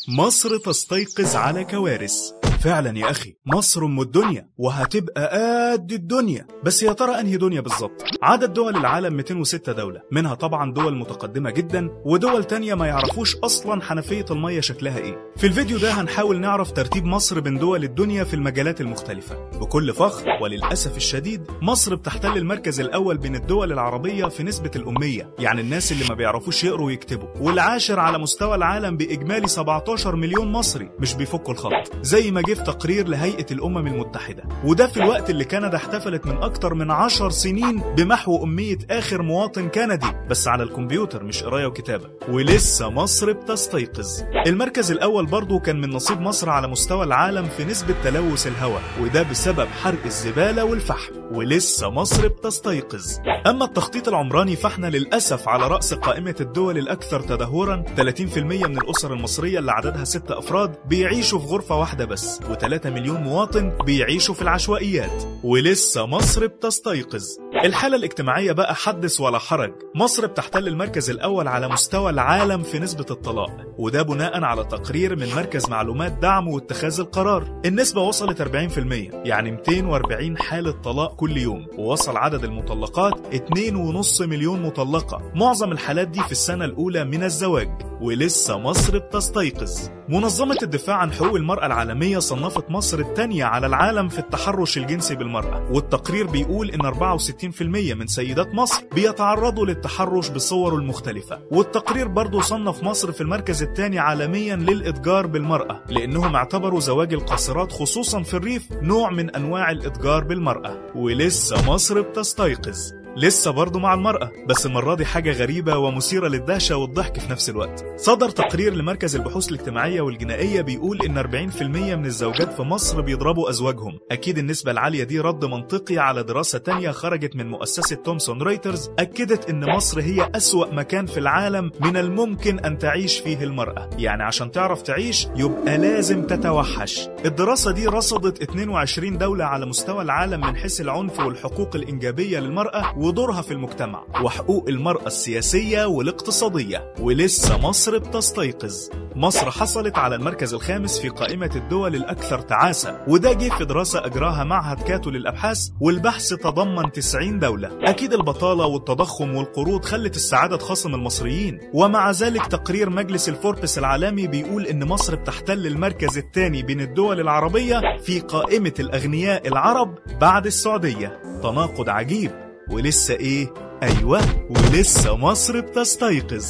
مصر تستيقظ على كوارث. فعلا يا أخي، مصر أم الدنيا وهتبقى قد الدنيا، بس يا ترى أنهي دنيا بالظبط؟ عدد دول العالم 206 دولة، منها طبعا دول متقدمة جدا ودول تانية ما يعرفوش أصلا حنفية المية شكلها إيه. في الفيديو ده هنحاول نعرف ترتيب مصر بين دول الدنيا في المجالات المختلفة بكل فخر. وللأسف الشديد مصر بتحتل المركز الأول بين الدول العربية في نسبة الأمية، يعني الناس اللي ما بيعرفوش يقروا ويكتبوا، والعاشر على مستوى العالم بإجمالي 17 مليون مصري مش بيفكوا الخط، زي ما جه في تقرير لهيئة الأمم المتحدة. وده في الوقت اللي كندا احتفلت من أكتر من 10 سنين بمحو أمية آخر مواطن كندي، بس على الكمبيوتر مش قراية وكتابة. ولسه مصر بتستيقظ. المركز الأول برضو كان من نصيب مصر على مستوى العالم في نسبة تلوث الهواء، وده بسبب حرق الزبالة والفحم. ولسه مصر بتستيقظ. أما التخطيط العمراني فاحنا للأسف على رأس قائمة الدول الأكثر تدهورا. 30% من الأسر المصرية اللي عددها 6 أفراد بيعيشوا في غرفة واحدة بس، و3 مليون مواطن بيعيشوا في العشوائيات. ولسه مصر بتستيقظ. الحالة الاجتماعية بقى حدث ولا حرج. مصر بتحتل المركز الأول على مستوى العالم في نسبة الطلاق، وده بناء على تقرير من مركز معلومات دعم واتخاذ القرار. النسبة وصلت 40%، يعني 240 حالة طلاق كل يوم، ووصل عدد المطلقات 2.5 مليون مطلقة. معظم الحالات دي في السنة الأولى من الزواج. ولسه مصر بتستيقظ. منظمة الدفاع عن حقوق المرأة العالمية صنفت مصر الثانية على العالم في التحرش الجنسي بالمرأة، والتقرير بيقول إن 64% من سيدات مصر بيتعرضوا للتحرش بصوره المختلفة. والتقرير برضو صنف مصر في المركز الثاني عالميا للإتجار بالمرأة، لأنهم اعتبروا زواج القاصرات خصوصا في الريف نوع من أنواع الإتجار بالمرأة. ولسه مصر بتستيقظ. لسه برضه مع المرأة، بس المرة دي حاجة غريبة ومثيرة للدهشة والضحك في نفس الوقت. صدر تقرير لمركز البحوث الاجتماعية والجنائية بيقول إن 40% من الزوجات في مصر بيضربوا أزواجهم. أكيد النسبة العالية دي رد منطقي على دراسة تانية خرجت من مؤسسة تومسون رويترز أكدت إن مصر هي أسوأ مكان في العالم من الممكن أن تعيش فيه المرأة، يعني عشان تعرف تعيش يبقى لازم تتوحش. الدراسة دي رصدت 22 دولة على مستوى العالم من حيث العنف والحقوق الإنجابية للمرأة ودورها في المجتمع وحقوق المرأة السياسية والاقتصادية. ولسه مصر بتستيقظ. مصر حصلت على المركز الخامس في قائمة الدول الأكثر تعاسة، وده جه في دراسة أجراها معهد كاتو للأبحاث، والبحث تضمن 90 دولة. أكيد البطالة والتضخم والقروض خلت السعادة تخاصم المصريين، ومع ذلك تقرير مجلس الفوربس العالمي بيقول إن مصر بتحتل المركز الثاني بين الدول العربية في قائمة الأغنياء العرب بعد السعودية. تناقض عجيب. ولسه إيه؟ أيوة، ولسه مصر بتستيقظ.